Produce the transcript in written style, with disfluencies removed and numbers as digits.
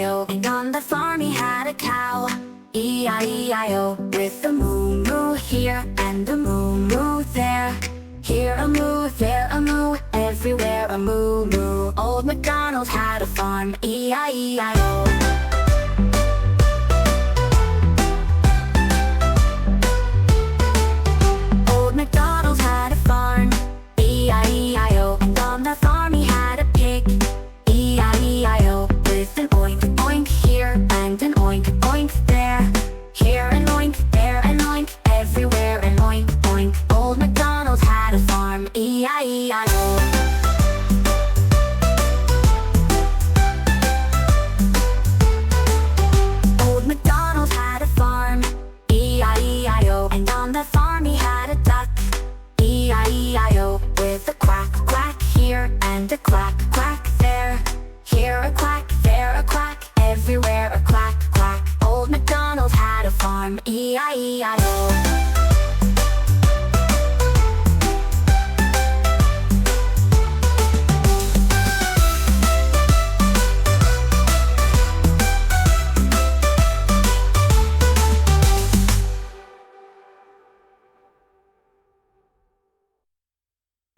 E-I-E-I-O. And on the farm he had a cow. E-I-E-I-O. With a moo-moo here and a moo-moo there. Here a moo, there a moo, everywhere a moo-moo. Old MacDonald had a farm. E-I-E-I-O. Old MacDonald had a farm. E-I-E-I-O. And on the farm he had a pig. E-I-E-I-O. With an oink, oink here and an oink, oink there. Here an oink, there an oink, everywhere an oink, oink. Old MacDonald had a farm. E-I-E-I-O. Old MacDonald had a farm. E-I-E-I-O. And on the farm he had a duck. E-I-E-I-O. With a quack, quack here and a quack,